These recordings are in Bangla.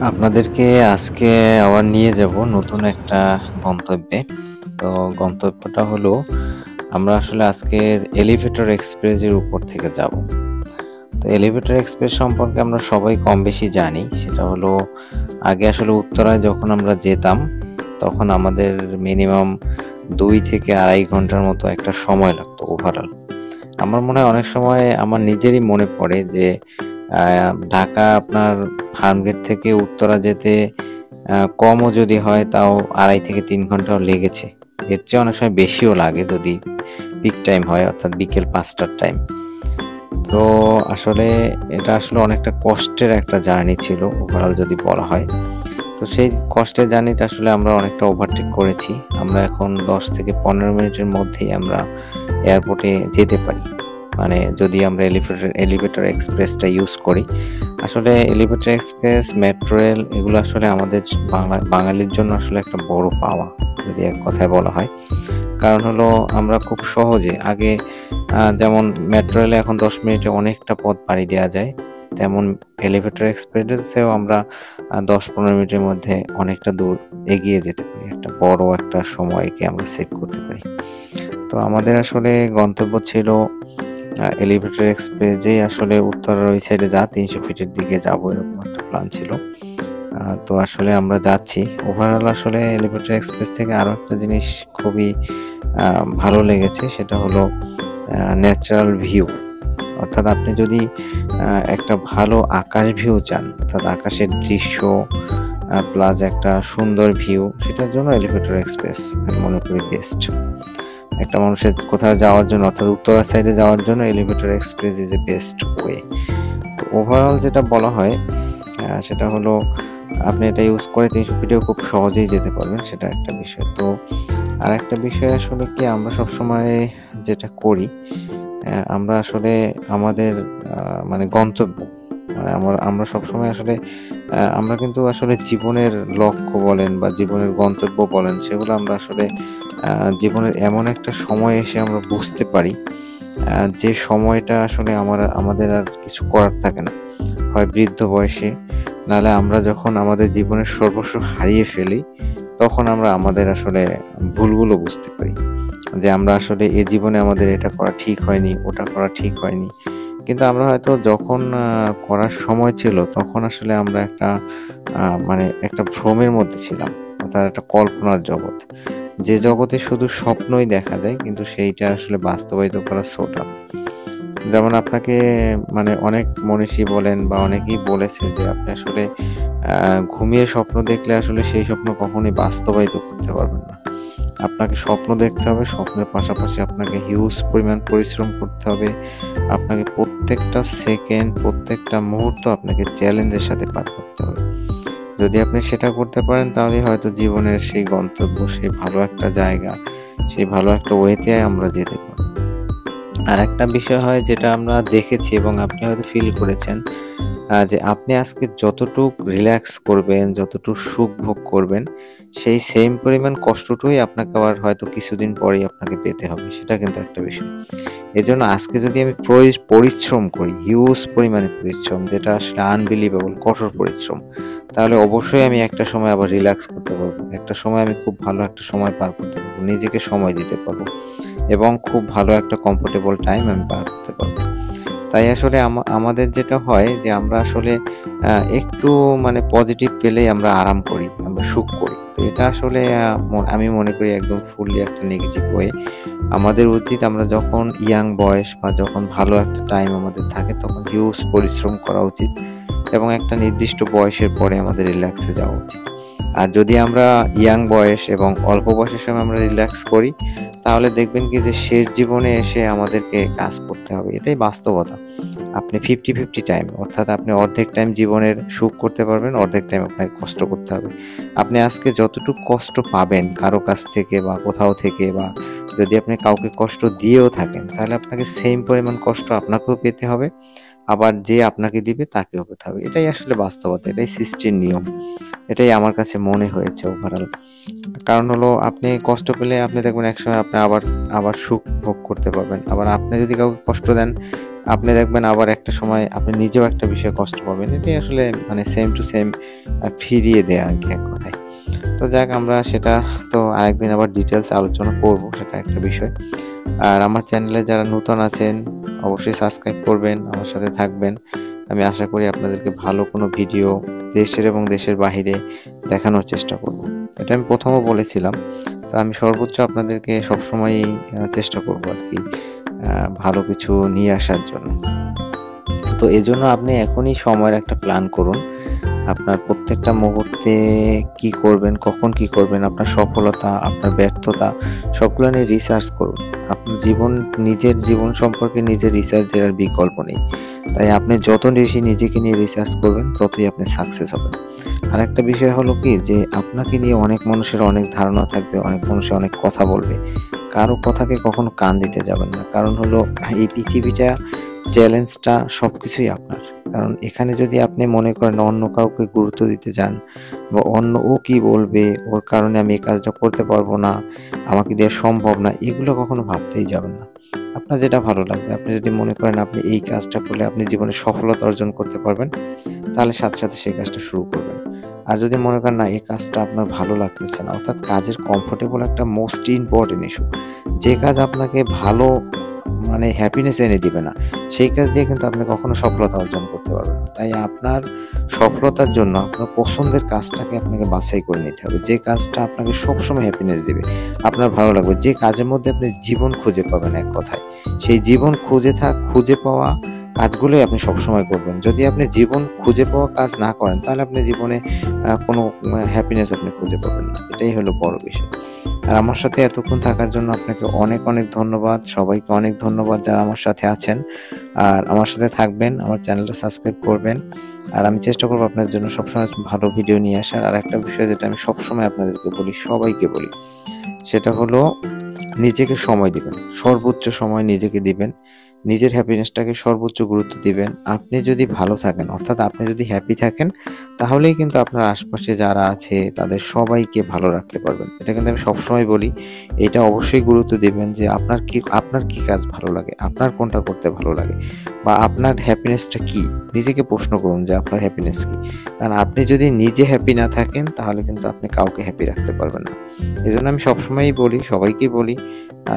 আপনাদেরকে আজকে আবার নিয়ে যাব নতুন একটা গন্তব্যে। তো গন্তব্যটা হলো আমরা আসলে আজকের এলিভেটর এক্সপ্রেসের উপর থেকে যাব। তো এলিভেটর এক্সপ্রেস সম্পর্কে আমরা সবাই কম বেশি জানি। সেটা হলো আগে আসলে উত্তরায় যখন আমরা যেতাম তখন আমাদের মিনিমাম 2 থেকে 2.5 ঘন্টার মতো একটা সময় লাগতো ওভারঅল। আমার মনে হয় অনেক সময় আমার নিজেরই মনে পড়ে যে ঢাকা আপনার ফার্মগেট থেকে উত্তরা যেতে কমও যদি হয় তাও 2.5 থেকে 3 ঘন্টাও লেগেছে। এর চেয়ে অনেক সময় বেশিও লাগে যদি পিক টাইম হয়, অর্থাৎ বিকেল 5টার টাইম। তো আসলে এটা আসলে অনেকটা কষ্টের একটা জার্নি ছিল ওভারঅল যদি বলা হয়। তো সেই কষ্টের জার্নিটা আসলে আমরা অনেকটা ওভারটেক করেছি। আমরা এখন 10 থেকে 15 মিনিটের মধ্যেই আমরা এয়ারপোর্টে যেতে পারি। মানে যদি আমরা এলিভেটর এক্সপ্রেসটা ইউজ করি। আসলে এলিভেটর এক্সপ্রেস, মেট্রো রেল এগুলো আসলে আমাদের বাঙালির জন্য আসলে একটা বড় পাওয়া, যদি এক কথায় বলা হয়। কারণ হলো আমরা খুব সহজে আগে যেমন মেট্রো রেলে এখন 10 মিনিটে অনেকটা পথ পাড়ি দেওয়া যায়, তেমন এলিভেটর এক্সপ্রেসেও আমরা 10-15 মিনিটের মধ্যে অনেকটা দূর এগিয়ে যেতে পারি। একটা বড় একটা সময়কে আমরা সেভ করতে পারি। তো আমাদের আসলে গন্তব্য ছিল এলিভেটর এক্সপ্রেসেই আসলে উত্তরার ওই সাইডে 300 ফিটের দিকে যাবো, এরকম একটা প্ল্যান ছিল। তো আসলে আমরা যাচ্ছি। ওভারঅল আসলে এলিভেটর এক্সপ্রেস থেকে আরো একটা জিনিস খুবই ভালো লেগেছে, সেটা হলো ন্যাচারাল ভিউ। অর্থাৎ আপনি যদি একটা ভালো আকাশ ভিউ চান, অর্থাৎ আকাশের দৃশ্য প্লাস একটা সুন্দর ভিউ, সেটার জন্য এলিভেটর এক্সপ্রেস আমি মনে করি বেস্ট। একটা মানুষের কোথাও যাওয়ার জন্য, অর্থাৎ উত্তরা সাইডে যাওয়ার জন্য elevator express is a best way. তো ওভারঅল যেটা বলা হয় সেটা হলো আপনি এটা ইউজ করে 300 ফিটেও খুব সহজেই যেতে পারবেন, সেটা একটা বিষয়। তো আর একটা বিষয় আসলে কি, আমরা সবসময় যেটা করি আমরা আসলে আমাদের মানে গন্তব্য, মানে আমরা সবসময় আসলে আমরা কিন্তু আসলে জীবনের লক্ষ্য বলেন বা জীবনের গন্তব্য বলেন, সেগুলো আমরা আসলে জীবনের এমন একটা সময় এসে আমরা বুঝতে পারি যে সময়টা আসলে আমাদের আর কিছু করার থাকে না, হয় বৃদ্ধ বয়সে, নাহলে আমরা যখন আমাদের জীবনের সর্বস্ব হারিয়ে ফেলি, তখন আমরা আমাদের আসলে ভুলগুলো বুঝতে পারি যে আমরা আসলে এ জীবনে আমাদের এটা করা ঠিক হয়নি, ওটা করা ঠিক হয়নি। কিন্তু আমরা হয়তো যখন করার সময় ছিল তখন আসলে আমরা একটা মানে একটা ভ্রমের মধ্যে ছিলাম, অর্থাৎ একটা কল্পনার জগৎ, যে জগতে শুধু স্বপ্নই দেখা যায় কিন্তু সেইটা আসলে বাস্তবায়িত করা সো টাফ। যেমন আপনাকে মানে অনেক মনীষী বলেন বা অনেকেই বলেছে যে আপনি আসলে ঘুমিয়ে স্বপ্ন দেখলে আসলে সেই স্বপ্ন কখনোই বাস্তবায়িত করতে পারবেন না। আপনাকে স্বপ্ন দেখতে হবে, স্বপ্নের পাশাপাশি আপনাকে হিউজ পরিমাণ পরিশ্রম করতে হবে। আপনাকে প্রত্যেকটা সেকেন্ড, প্রত্যেকটা মুহূর্ত আপনাকে চ্যালেঞ্জের সাথে পার করতে হবে। যদি আপনি সেটা করতে পারেন তাহলে হয়তো জীবনের সেই গন্তব্য, সেই ভালো একটা জায়গা, সেই ভালো একটা ওয়েতে আমরা যেতে পারবো। আরেকটা বিষয় হয় যেটা আমরা দেখেছি এবং আপনি হয়তো ফিল করেছেন, যে আপনি আজকে যতটুক রিল্যাক্স করবেন, যতটুক সুখ ভোগ করবেন, সেই সেম পরিমাণ কষ্টটুকুই আপনাকে আবার হয়তো কিছুদিন পরেই আপনাকে পেতে হবে। সেটা কিন্তু একটা বিষয়। এজন্য আজকে যদি আমি পরিশ্রম করি, হিউজ পরিমাণে পরিশ্রম, যেটা আসলে আনবিলিভেবল কঠোর পরিশ্রম, তাহলে অবশ্যই আমি একটা সময় আবার রিল্যাক্স করতে পারবো। একটা সময় আমি খুব ভালো একটা সময় পার করতে পারবো, নিজেকে সময় দিতে পারবো এবং খুব ভালো একটা কমফোর্টেবল টাইম আমি পার করতে পারবো। তাই আসলে আমাদের যেটা হয় যে আমরা আসলে একটু মানে পজিটিভ পেলেই আমরা আরাম করি, আমরা সুখ করি। তো এটা আসলে আমি মনে করি একদম ফুললি একটা নেগেটিভ ওয়ে। আমাদের উচিত আমরা যখন ইয়াং বয়স বা যখন ভালো একটা টাইম আমাদের থাকে তখন হিউজ পরিশ্রম করা উচিত এবং একটা নির্দিষ্ট বয়সের পরে আমাদের রিল্যাক্সে যাওয়া উচিত। আর যদি আমরা ইয়াং বয়স এবং অল্প বয়সের সময় আমরা রিল্যাক্স করি, তাহলে দেখবেন কি যে শেষ জীবনে এসে আমাদেরকে কাজ করতে হবে। এটাই বাস্তবতা। আপনি 50-50 টাইম, অর্থাৎ আপনি অর্ধেক টাইম জীবনের সুখ করতে পারবেন, অর্ধেক টাইম আপনাকে কষ্ট করতে হবে। আপনি আজকে যতটুকু কষ্ট পাবেন কারো কাছ থেকে বা কোথাও থেকে, বা যদি আপনি কাউকে কষ্ট দিয়েও থাকেন, তাহলে আপনাকে সেম পরিমাণ কষ্ট আপনাকেও পেতে হবে আবার যে আপনাকে দিবে তাকেও পেতে হবে। এটাই আসলে বাস্তবতা, এটাই সৃষ্টির নিয়ম। এটাই আমার কাছে মনে হয়েছে ওভারঅল। কারণ হলো আপনি কষ্ট পেলে আপনি দেখবেন একসময় আপনি আবার আবার সুখ ভোগ করতে পারবেন। আবার আপনি যদি কাউকে কষ্ট দেন, আপনি দেখবেন আবার একটা সময় আপনি নিজেও একটা বিষয়ে কষ্ট পাবেন। এটাই আসলে মানে সেম টু সেম ফিরিয়ে দেয়া আরকি এক কথায়। তো যাক, আমরা সেটা তো আরেকদিন আবার ডিটেইলস আলোচনা করব, সেটা একটা বিষয়। আর আমার চ্যানেলে যারা নতুন আছেন অবশ্যই সাবস্ক্রাইব করবেন, আমার সাথে থাকবেন। আমি আশা করি আপনাদেরকে ভালো কোনো ভিডিও দেশের এবং দেশের বাহিরে দেখানোর চেষ্টা করব। এটা আমি ১ম ও বলেছিলাম। তো আমি সর্বোচ্চ আপনাদেরকে সবসময়ই চেষ্টা করব আরকি ভালো কিছু নিয়ে আসার জন্য। তো এজন্য আপনি এখনই সময়ের একটা প্ল্যান করুন। আপনার প্রত্যেকটা মুহূর্তে কি করবেন, কখন কি করবেন, আপনার সফলতা, আপনার ব্যর্থতা সবগুলো নিয়ে রিসার্চ করুন। আপনার নিজের জীবন সম্পর্কে নিজের রিসার্চের আর বিকল্প নেই। তাই আপনি যত বেশি নিজেকে নিয়ে রিসার্চ করবেন ততই আপনি সাকসেস হবেন। আরেকটা বিষয় হলো কি যে আপনাকে নিয়ে অনেক মানুষের অনেক ধারণা থাকবে, অনেক মানুষের অনেক কথা বলবে। কারো কথাকে কখনো কান দিতে যাবেন না। কারণ হলো এই পৃথিবীটা চ্যালেঞ্জটা সবকিছুই আপনার। কারণ এখানে যদি আপনি মনে করেন অন্য কাউকে গুরুত্ব দিতে যান বা ও কি বলবে, ওর কারণে আমি এই কাজটা করতে পারবো না, আমাকে দিয়ে সম্ভব না, এগুলো কখনো ভাবতেই যাবেন না। আপনার যেটা ভালো লাগবে, আপনি যদি মনে করেন আপনি এই কাজটা করলে আপনি জীবনে সফলতা অর্জন করতে পারবেন, তাহলে সাথে, সাথে সেই কাজটা শুরু করবেন। আর যদি মনে করেন না এই কাজটা আপনার ভালো লাগতেছে না, অর্থাৎ কাজের কমফোর্টেবল একটা মোস্ট ইম্পোর্টেন্ট ইস্যু। যে কাজ আপনাকে ভালো মানে হ্যাপিনেস এনে দিবে না, সেই কাজ দিয়ে কিন্তু আপনি কখনো সফলতা অর্জন করতে পারবেন না। তাই আপনার সফলতার জন্য আপনার পছন্দের কাজটাকে আপনাকে বাছাই করে নিতে হবে। যে কাজটা আপনাকে সবসময় হ্যাপিনেস দিবে, আপনার ভালো লাগবে, যে কাজের মধ্যে আপনি জীবন খুঁজে পাবেন এক কথায়। সেই জীবন খুঁজে পাওয়া কাজগুলোই আপনি সবসময় করবেন। যদি আপনি জীবন খুঁজে পাওয়া কাজ না করেন, তাহলে আপনি জীবনে কোনো হ্যাপিনেস আপনি খুঁজে পাবেন না। এটাই হলো বড় বিষয়। আর আমার সাথে এতক্ষণ থাকার জন্য আপনাকে অনেক, অনেক ধন্যবাদ। সবাইকে অনেক ধন্যবাদ যারা আমার সাথে আছেন। আর আমার সাথে থাকবেন, আমার চ্যানেলটা সাবস্ক্রাইব করবেন। আর আমি চেষ্টা করব আপনার জন্য সবসময় ভালো ভিডিও নিয়ে আসার। আর একটা বিষয় যেটা আমি সবসময় আপনাদেরকে বলি, সবাইকে বলি, সেটা হলো নিজেকে সময় দিবেন। সর্বোচ্চ সময় নিজেকে দিবেন। নিজের হ্যাপিনেসটাকে সর্বোচ্চ গুরুত্ব দিবেন। আপনি যদি ভালো থাকেন, অর্থাৎ আপনি যদি হ্যাপি থাকেন, তাহলেই কিন্তু আপনার আশপাশে যারা আছে তাদের সবাইকে ভালো রাখতে পারবেন। এটা কিন্তু আমি সবসময় বলি। এটা অবশ্যই গুরুত্ব দিবেন যে আপনার কি কাজ ভালো লাগে? আপনার কোনটা করতে ভালো লাগে? বা আপনার হ্যাপিনেসটা কি? নিজেকে প্রশ্ন করুন যে আপনার হ্যাপিনেস কি? কারণ আপনি যদি নিজে হ্যাপি না থাকেন, তাহলে কিন্তু আপনি কাউকে হ্যাপি রাখতে পারবেন না। এজন্য আমি সবসময়ই বলি, সবাইকেই বলি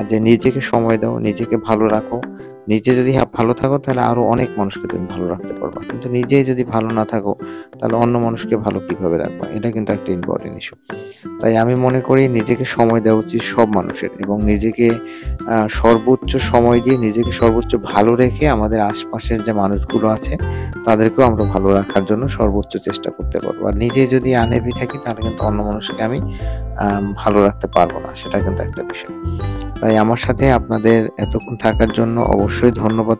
যে নিজেকে সময় দাও, নিজেকে ভালো রাখো। নিজে যদি ভালো থাকো, তাহলে আরো অনেক মানুষকে তুমি ভালো রাখতে পারবা। কিন্তু নিজেই যদি ভালো না থাকো, তাহলে অন্য মানুষকে ভালো কিভাবে রাখবা? এটা কিন্তু একটা ইম্পর্টেন্ট ইস্যু। তাই আমি মনে করি নিজেকে সময় দেওয়া উচিত সব মানুষের, এবং নিজেকে সর্বোচ্চ সময় দিয়ে নিজেকে সর্বোচ্চ ভালো রেখে আমাদের আশপাশের যে মানুষগুলো আছে তাদেরকেও আমরা ভালো রাখার জন্য সর্বোচ্চ চেষ্টা করতে পারবো। আর নিজে যদি আনহ্যাপি থাকি, তাহলে কিন্তু অন্য মানুষকে আমি ভালো রাখতে পারবো না। সেটা কিন্তু একটা বিষয়। তাই আমার সাথে আপনাদের এতক্ষণ থাকার জন্য অবশ্যই ধন্যবাদ।